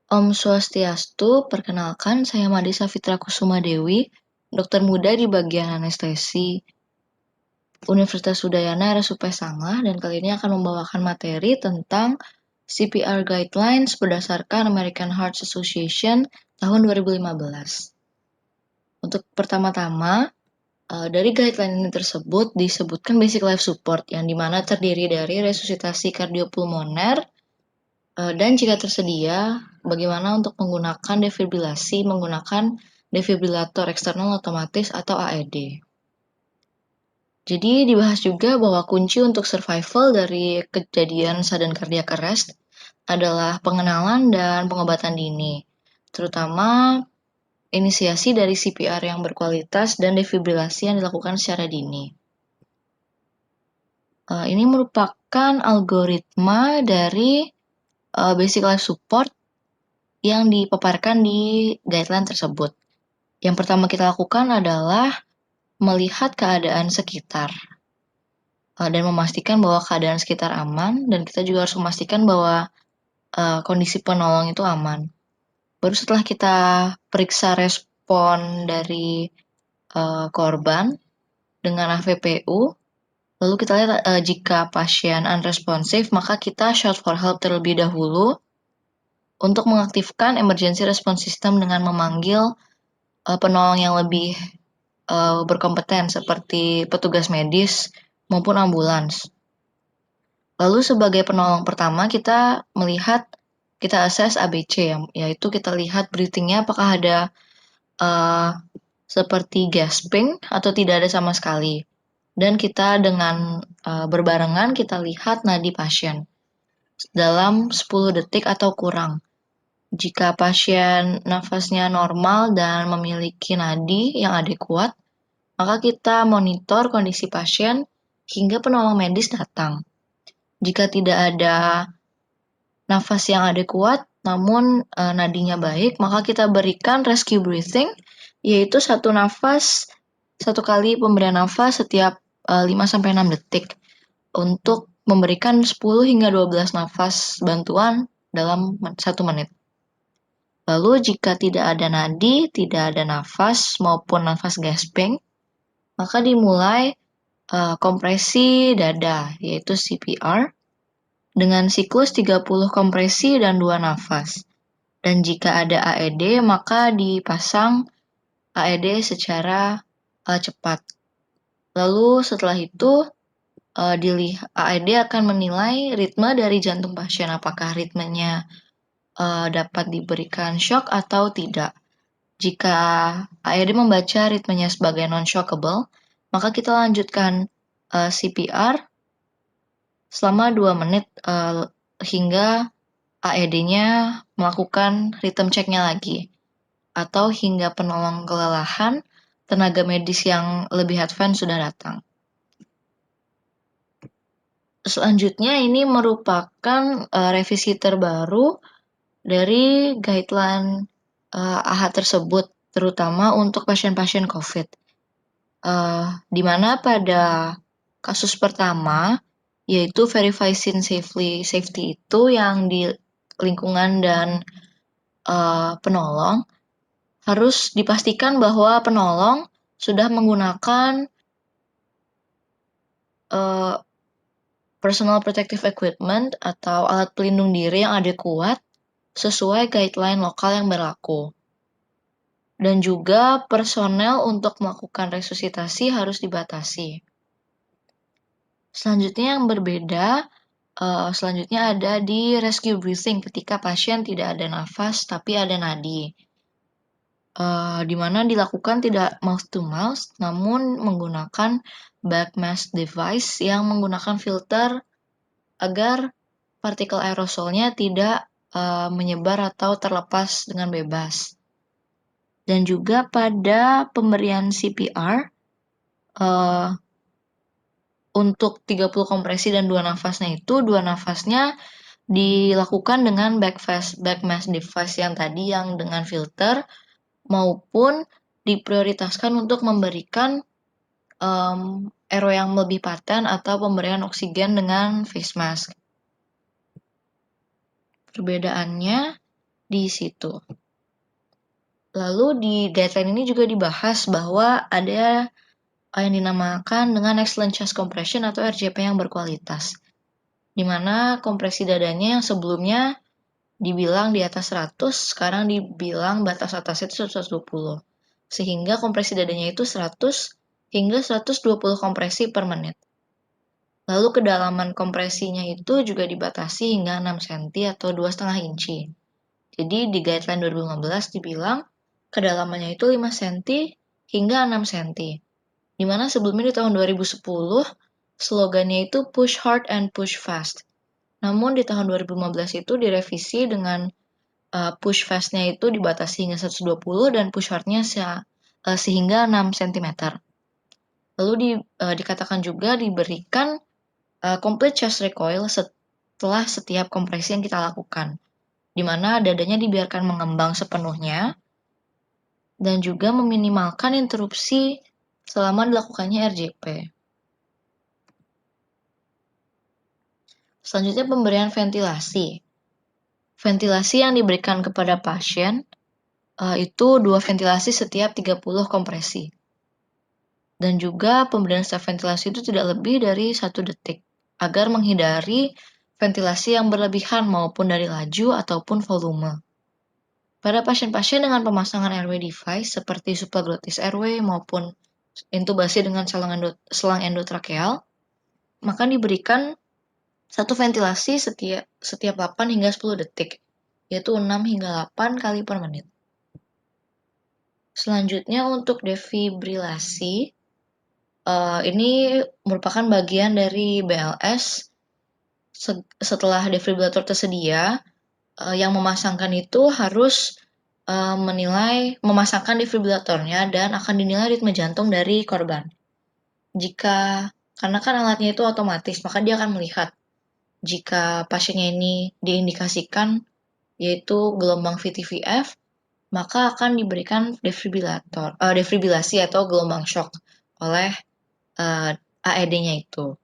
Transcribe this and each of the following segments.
Om Swastiastu, perkenalkan saya Madisa Fitra Kusuma Dewi, dokter muda di bagian anestesi Universitas Udayana RSUP Sanglah, dan kali ini akan membawakan materi tentang CPR Guidelines berdasarkan American Heart Association tahun 2015. Untuk pertama-tama, dari guideline ini tersebut disebutkan basic life support, yang dimana terdiri dari resusitasi kardiopulmoner, dan jika tersedia, bagaimana untuk menggunakan defibrilasi menggunakan defibrilator eksternal otomatis atau AED. Jadi dibahas juga bahwa kunci untuk survival dari kejadian sudden cardiac arrest adalah pengenalan dan pengobatan dini, terutama inisiasi dari CPR yang berkualitas dan defibrilasi yang dilakukan secara dini. Ini merupakan algoritma dari basic life support yang dipaparkan di guideline tersebut. Yang pertama kita lakukan adalah melihat keadaan sekitar dan memastikan bahwa keadaan sekitar aman, dan kita juga harus memastikan bahwa kondisi penolong itu aman. Baru setelah kita periksa respon dari korban dengan AVPU, lalu kita lihat jika pasien unresponsive, maka kita shout for help terlebih dahulu untuk mengaktifkan emergency response system dengan memanggil penolong yang lebih berkompeten seperti petugas medis maupun ambulans. Lalu sebagai penolong pertama kita melihat, kita assess ABC, yaitu kita lihat breathing-nya apakah ada seperti gasping atau tidak ada sama sekali. Dan kita dengan berbarengan kita lihat nadi pasien dalam 10 detik atau kurang. Jika pasien nafasnya normal dan memiliki nadi yang adekuat, maka kita monitor kondisi pasien hingga penolong medis datang. Jika tidak ada nafas yang adekuat, namun nadinya baik, maka kita berikan rescue breathing, yaitu satu kali pemberian nafas setiap 5-6 detik untuk memberikan 10 hingga 12 nafas bantuan dalam 1 menit. Lalu jika tidak ada nadi, tidak ada nafas maupun nafas gasping, maka dimulai kompresi dada, yaitu CPR, dengan siklus 30 kompresi dan 2 nafas. Dan jika ada AED, maka dipasang AED secara cepat. Lalu setelah itu, AED akan menilai ritme dari jantung pasien, apakah ritmenya dapat diberikan shock atau tidak. Jika AED membaca ritmenya sebagai non-shockable, maka kita lanjutkan CPR selama 2 menit hingga AED-nya melakukan rhythm check-nya lagi, atau hingga penolong kelelahan, tenaga medis yang lebih advance sudah datang. Selanjutnya ini merupakan revisi terbaru dari guideline AH tersebut, terutama untuk pasien-pasien COVID. Di mana pada kasus pertama, yaitu verification safety itu yang di lingkungan dan penolong, harus dipastikan bahwa penolong sudah menggunakan personal protective equipment atau alat pelindung diri yang adekuat sesuai guideline lokal yang berlaku. Dan juga personel untuk melakukan resusitasi harus dibatasi. Selanjutnya yang berbeda, selanjutnya ada di rescue breathing ketika pasien tidak ada nafas tapi ada nadi. Di mana dilakukan tidak mouth to mouth, namun menggunakan back mask device yang menggunakan filter agar partikel aerosolnya tidak menyebar atau terlepas dengan bebas. Dan juga pada pemberian CPR, untuk 30 kompresi dan 2 nafasnya itu, 2 nafasnya dilakukan dengan back mask device yang tadi yang dengan filter, maupun diprioritaskan untuk memberikan aero yang lebih paten atau pemberian oksigen dengan face mask. Perbedaannya, di situ. Lalu di guideline ini juga dibahas bahwa ada yang dinamakan dengan excellent chest compression atau RJP yang berkualitas, di mana kompresi dadanya yang sebelumnya dibilang di atas 100, sekarang dibilang batas atasnya itu 120. Sehingga kompresi dadanya itu 100 hingga 120 kompresi per menit. Lalu kedalaman kompresinya itu juga dibatasi hingga 6 cm atau 2,5 inci. Jadi di guideline 2015 dibilang kedalamannya itu 5 cm hingga 6 cm. Dimana sebelumnya di tahun 2010 slogannya itu push hard and push fast. Namun di tahun 2015 itu direvisi dengan push fast-nya itu dibatasi hingga 120 dan push hard-nya sehingga 6 cm. Lalu dikatakan juga diberikan complete chest recoil setelah setiap kompresi yang kita lakukan, di mana dadanya dibiarkan mengembang sepenuhnya dan juga meminimalkan interupsi selama dilakukannya RJP. Selanjutnya pemberian ventilasi. Ventilasi yang diberikan kepada pasien itu 2 ventilasi setiap 30 kompresi. Dan juga pemberian step ventilasi itu tidak lebih dari 1 detik, agar menghindari ventilasi yang berlebihan maupun dari laju ataupun volume. Pada pasien-pasien dengan pemasangan airway device seperti supraglottis airway maupun intubasi dengan selang endotrakeal, maka diberikan 1 ventilasi setiap 8 hingga 10 detik, yaitu 6 hingga 8 kali per menit. Selanjutnya untuk defibrilasi, ini merupakan bagian dari BLS. Setelah defibrilator tersedia, yang memasangkan itu harus memasangkan defibrilatornya dan akan dinilai ritme jantung dari korban. Karena kan alatnya itu otomatis, maka dia akan melihat jika pasiennya ini diindikasikan yaitu gelombang VT-VF, maka akan diberikan defibrilasi atau gelombang shock oleh AED-nya itu.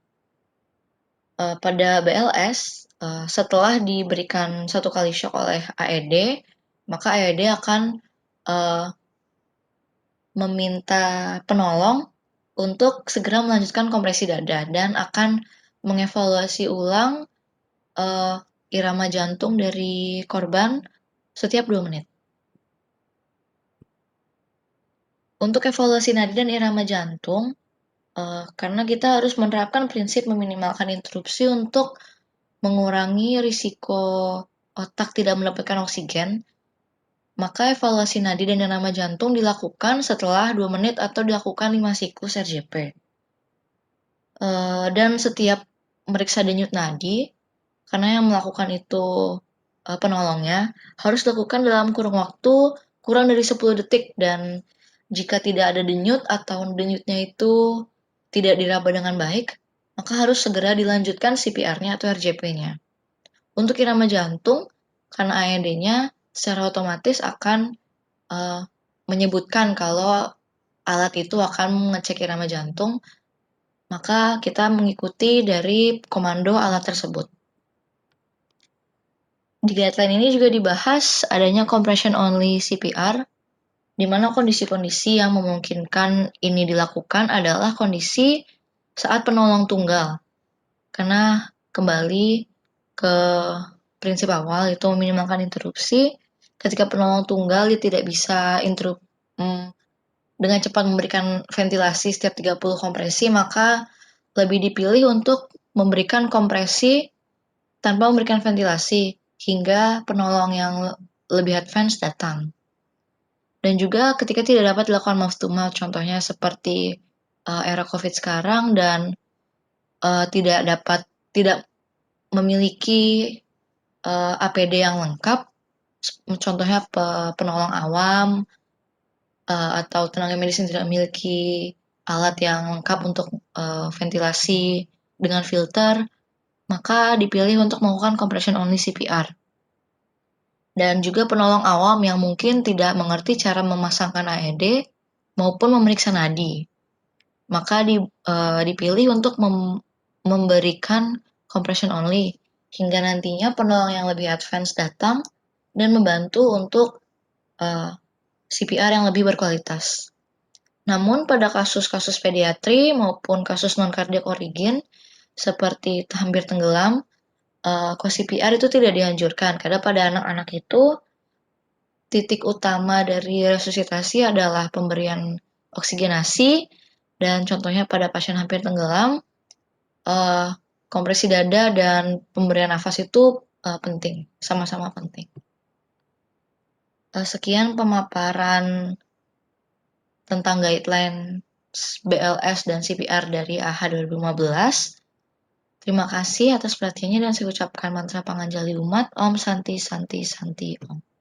Pada BLS, setelah diberikan 1 kali shock oleh AED, maka AED akan meminta penolong untuk segera melanjutkan kompresi dada dan akan mengevaluasi ulang irama jantung dari korban setiap 2 menit. Untuk evaluasi nadi dan irama jantung, karena kita harus menerapkan prinsip meminimalkan interupsi untuk mengurangi risiko otak tidak mendapatkan oksigen, maka evaluasi nadi dan irama jantung dilakukan setelah 2 menit atau dilakukan 5 siklus RJP. Dan setiap meriksa denyut nadi, karena yang melakukan itu penolongnya, harus dilakukan dalam kurun waktu kurang dari 10 detik dan jika tidak ada denyut atau denyutnya itu tidak diraba dengan baik, maka harus segera dilanjutkan CPR-nya atau RJP-nya. Untuk irama jantung, karena AED-nya secara otomatis akan menyebutkan kalau alat itu akan mengecek irama jantung, maka kita mengikuti dari komando alat tersebut. Di guideline ini juga dibahas adanya compression only CPR, di mana kondisi-kondisi yang memungkinkan ini dilakukan adalah kondisi saat penolong tunggal. Karena kembali ke prinsip awal itu meminimalkan interupsi, ketika penolong tunggal dia tidak bisa dengan cepat memberikan ventilasi setiap 30 kompresi, maka lebih dipilih untuk memberikan kompresi tanpa memberikan ventilasi hingga penolong yang lebih advance datang. Dan juga ketika tidak dapat dilakukan mouth to mouth, contohnya seperti era COVID sekarang dan tidak memiliki APD yang lengkap, contohnya penolong awam atau tenaga medis yang tidak memiliki alat yang lengkap untuk ventilasi dengan filter, maka dipilih untuk melakukan compression only CPR. Dan juga penolong awam yang mungkin tidak mengerti cara memasangkan AED maupun memeriksa nadi, maka dipilih untuk memberikan compression only hingga nantinya penolong yang lebih advance datang dan membantu untuk CPR yang lebih berkualitas. Namun pada kasus-kasus pediatri maupun kasus non-kardiak origin seperti hampir tenggelam, CPR itu tidak dianjurkan karena pada anak-anak itu titik utama dari resusitasi adalah pemberian oksigenasi dan contohnya pada pasien hampir tenggelam, kompresi dada dan pemberian nafas itu penting, sama-sama penting. Sekian pemaparan tentang guideline BLS dan CPR dari AHA 2015. Terima kasih atas perhatiannya dan saya ucapkan mantra Panganjali Umat, Om Santi Santi Santi Om.